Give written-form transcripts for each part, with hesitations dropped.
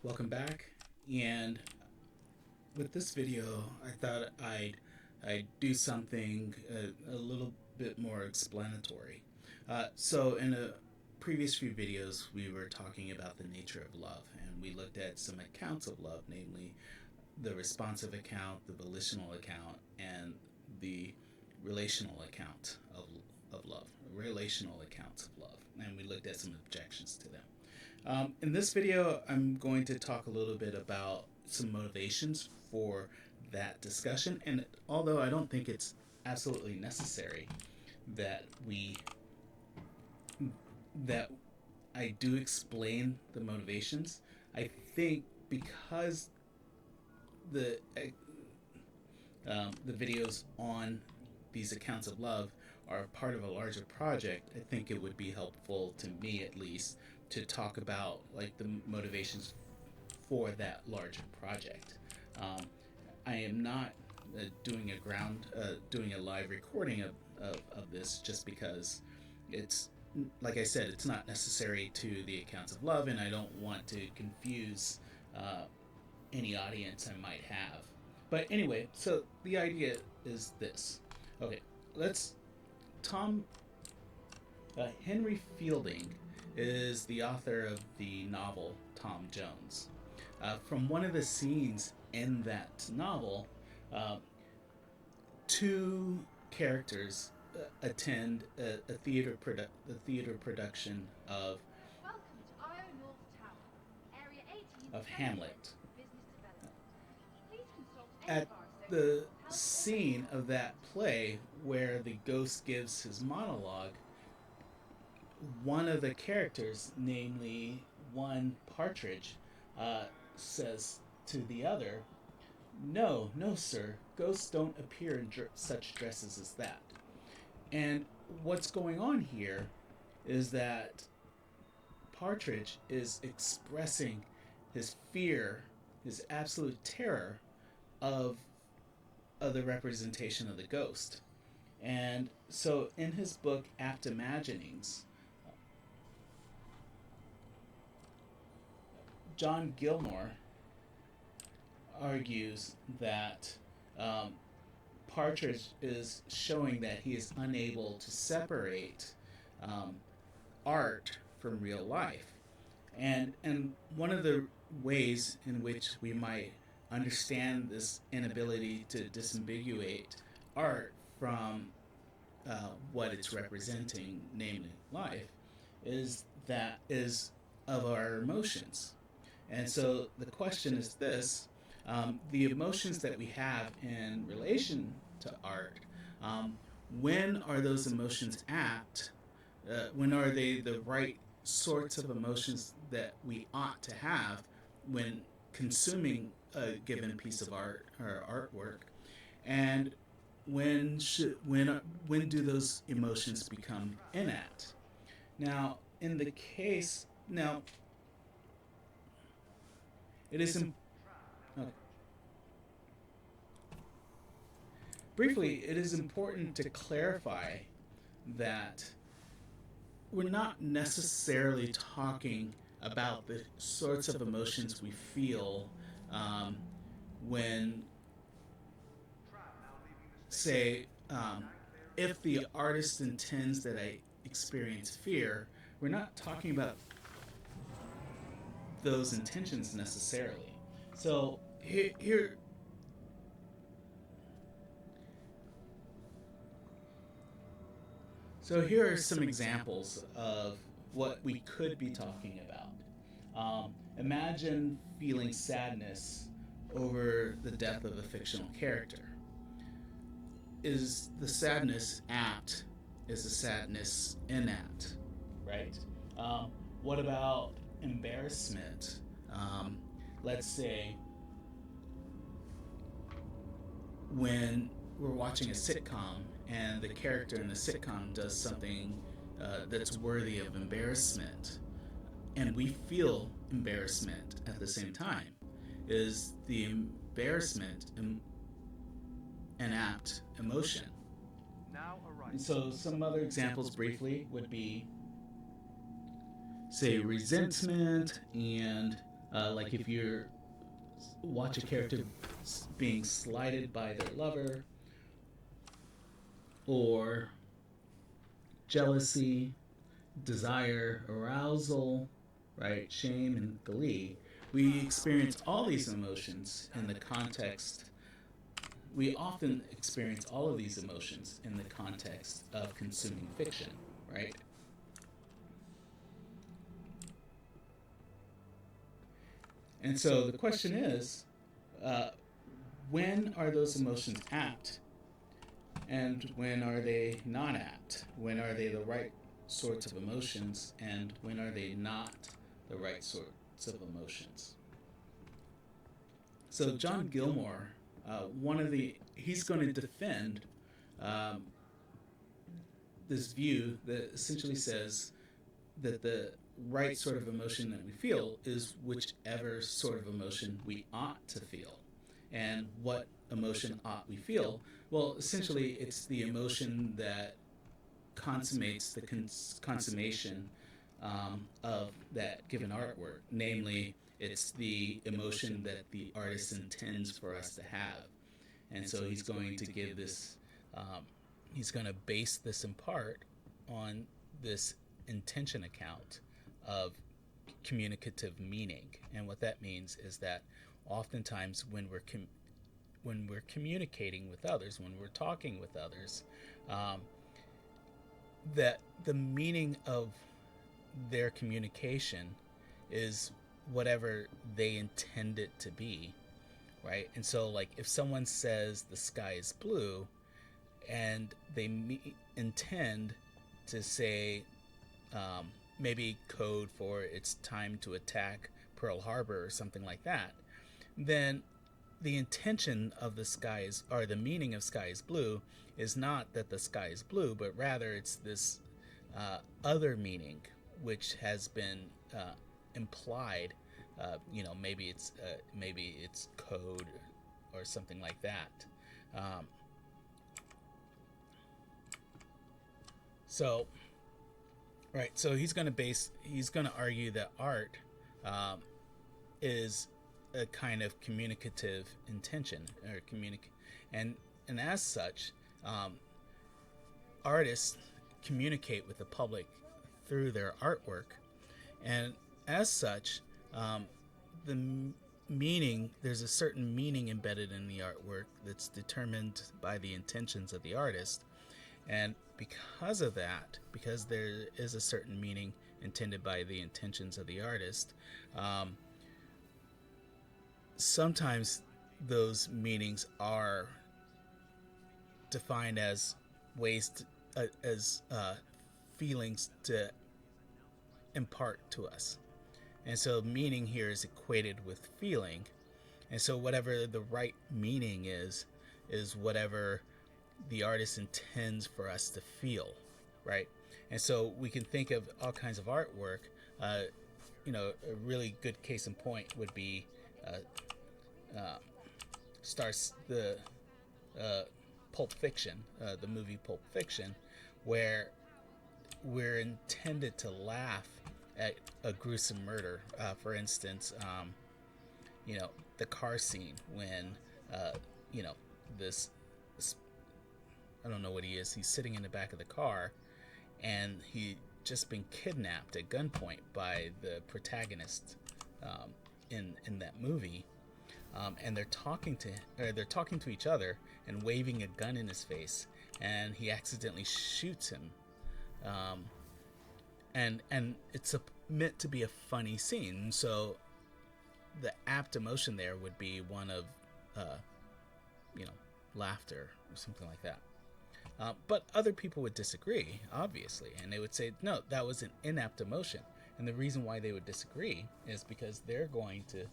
Welcome back. And with this video, I thought I'd do something a little bit more explanatory. In the previous few videos, we were talking about the nature of love, and we looked at some accounts of love, namely the responsive account, the volitional account, and the relational account of love, relational accounts of love, and we looked at some objections to them. In this video, I'm going to talk a little bit about some motivations for that discussion. And although I don't think it's absolutely necessary that we that I do explain the motivations, I think because the the videos on these accounts of love are part of a larger project, I think it would be helpful to me at least to talk about like the motivations for that larger project. Um, I am not doing a live recording of this just because it's like I said, it's not necessary to the accounts of love, and I don't want to confuse uh, any audience I might have. But anyway, so the idea is this. Okay, let's Tom Henry Fielding is the author of the novel Tom Jones. From one of the scenes in that novel, uh, two characters attend a theater production of Hamlet. At the scene of that play where the ghost gives his monologue, one of the characters, namely one Partridge, uh, says to the other, "No, no, sir, ghosts don't appear in such dresses as that." And what's going on here is that Partridge is expressing his fear, his absolute terror of, of the representation of the ghost. And so in his book, Apt Imaginings, John Gilmore argues that um, Partridge is showing that he is unable to separate um, art from real life. And one of the ways in which we might understand this inability to disambiguate art from what it's representing, namely life, is of our emotions. And so the question is this: the emotions that we have in relation to art, um, when are those emotions apt? When are they the right sorts of emotions that we ought to have when consuming a given piece of art or artwork? And when do those emotions become inapt? Now, in the case now, it is okay. Briefly, it is important to clarify that we're not necessarily talking about the sorts of emotions we feel um, when, say, if the artist intends that I experience fear, we're not talking about those intentions necessarily. So here So here are some examples of what we could be talking about. Imagine feeling sadness over the death of a fictional character. Is the sadness apt? Is the sadness inapt? Right? What about embarrassment? Um, let's say when we're watching a sitcom and the character in the sitcom does something that's worthy of embarrassment, and we feel embarrassment at the same time. Is the embarrassment an apt emotion? And so, some other examples briefly would be say, resentment, and like if you watch a character being slighted by their lover, or jealousy, desire, arousal, right, shame, and glee. We experience all these emotions in the context. We often experience all of these emotions in the context of consuming fiction, right? And so the question is, uh, when are those emotions apt, and when are they not apt? When are they the right sorts of emotions, and when are they not the right sorts of emotions? So John Gilmore, he's going to defend um, this view that essentially says that the right sort of emotion that we feel is whichever sort of emotion we ought to feel. And what emotion ought we feel? Well, essentially, it's the emotion that consummates the consummation of that given artwork. Namely, it's the emotion that the artist intends for us to have. And so he's going to give this, he's going to base this in part on this intention account of communicative meaning. And what that means is that oftentimes when we're communicating with others, when we're talking with others, um, that the meaning of their communication is whatever they intend it to be, right? And so, like, if someone says the sky is blue and they intend to say maybe code for it's time to attack Pearl Harbor or something like that, then the intention of the sky is, or the meaning of sky is blue, is not that the sky is blue, but rather it's this other meaning which has been implied. Maybe it's code or something like that. Um, so, right. So he's going to argue that art um, is a kind of communicative intention or and as such, um, artists communicate with the public through their artwork, and as such, the meaning there's a certain meaning embedded in the artwork that's determined by the intentions of the artist, and because of that, because there is a certain meaning intended by the intentions of the artist, sometimes those meanings are defined as ways as feelings to impart to us. And so meaning here is equated with feeling. And so whatever the right meaning is whatever the artist intends for us to feel, right? And so we can think of all kinds of artwork. A really good case in point would be starts the Pulp Fiction, the movie Pulp Fiction, where we're intended to laugh at a gruesome murder. For instance, the car scene when, this, I don't know what he is. He's sitting in the back of the car, and he just been kidnapped at gunpoint by the protagonist in that movie. And they're talking to each other and waving a gun in his face, and he accidentally shoots him. And it's meant to be a funny scene, so the apt emotion there would be one of laughter or something like that. But other people would disagree, obviously, and they would say, no, that was an inapt emotion. And the reason why they would disagree is because they're going to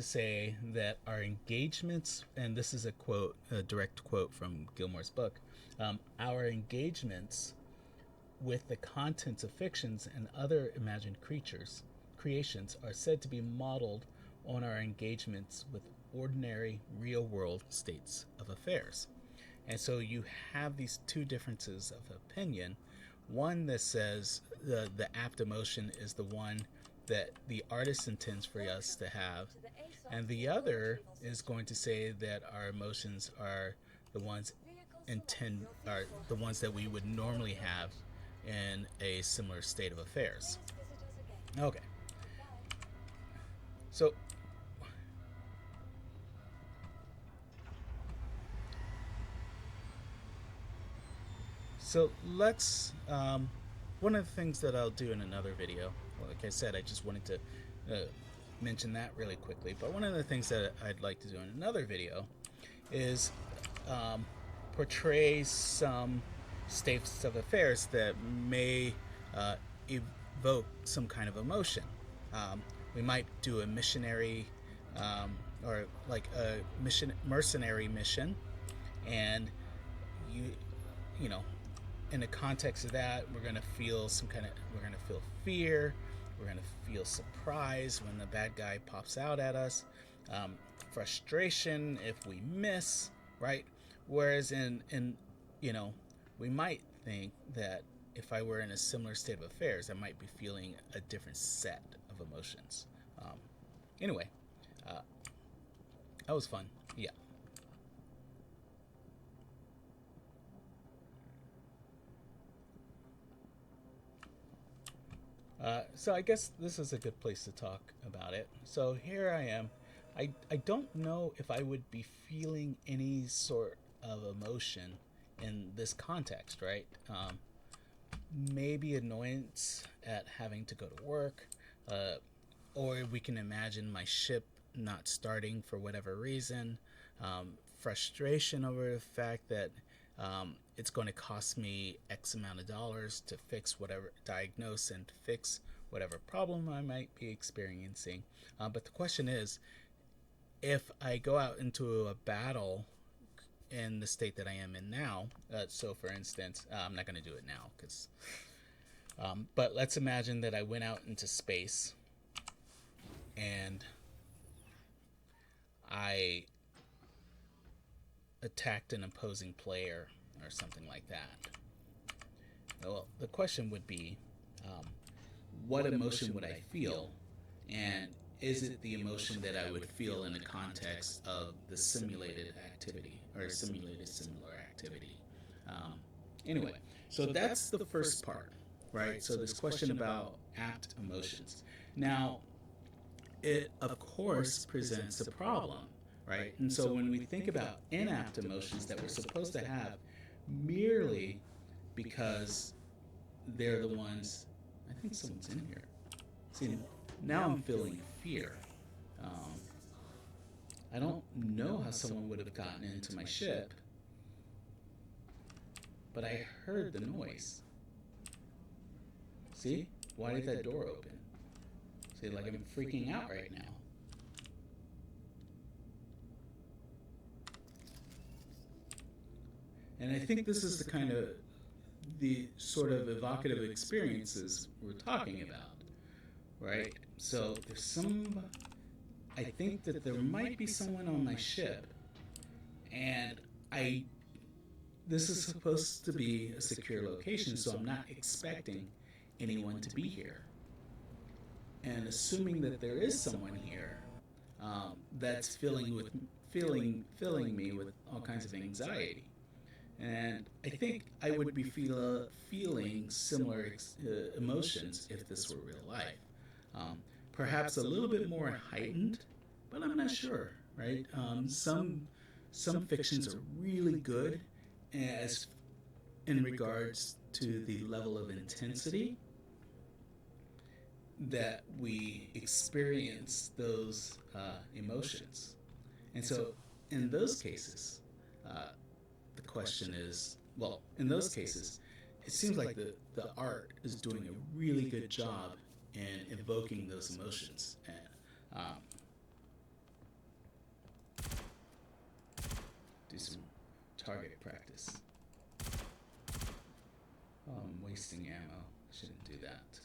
say that our engagements, and this is a direct quote from Gilmore's book, our engagements with the contents of fictions and other imagined creations are said to be modeled on our engagements with ordinary, real world states of affairs. And so you have these two differences of opinion. One that says the apt emotion is the one that the artist intends for us to have, and the other is going to say that our emotions are the ones are the ones that we would normally have in a similar state of affairs. Okay, so let's. One of the things that I'll do in another video, well, like I said, I just wanted to mention that really quickly. But one of the things that I'd like to do in another video is um, portray some states of affairs that may uh, evoke some kind of emotion. We might do a missionary or like a mercenary mission, and you you know in the context of that, we're gonna feel fear, we're gonna feel surprise when the bad guy pops out at us, um, frustration if we miss, right? Whereas in you know, we might think that if I were in a similar state of affairs, I might be feeling a different set of emotions. Um, anyway, uh, that was fun. Yeah. So I guess this is a good place to talk about it. So here I am. I don't know if I would be feeling any sort of emotion in this context, right? Maybe annoyance at having to go to work, uh, or we can imagine my ship not starting for whatever reason, frustration over the fact that it's going to cost me X amount of dollars to diagnose and fix whatever problem I might be experiencing. But the question is, if I go out into a battle in the state that I am in now, so for instance, I'm not going to do it now because, but let's imagine that I went out into space and I attacked an opposing player or something like that. Well, the question would be, um, what emotion would I feel, and is it the emotion that I would feel in the context of the simulated activity or simulated similar activity? Um, anyway, so that's the first part, right? So this question about apt emotions. Now, it of course presents a problem, right? And so when we think about inapt emotions that we're supposed to have merely because they're the ones, I think someone's in here. See, now I'm feeling fear. Um, I don't know how someone would have gotten into my ship, but I heard the noise. See? Why did that door open? See, like I'm freaking out right now. And I think this is the sort of evocative experiences we're talking about, right? So I think that there might be someone on my ship, and this is supposed to be a secure location, so I'm not expecting anyone to be here. And assuming that there is someone here, that's filling me with all kinds of anxiety. And I think I would be feeling similar emotions if this were real life. Perhaps a little bit more heightened, but I'm not sure. Right? Some fictions are really good as in regards to the level of intensity that we experience those emotions. And so, in those cases, uh, the question is, well, in those cases, it seems like the art is doing a really good job in evoking those emotions. And do some target practice. Oh, I'm wasting ammo. I shouldn't do that.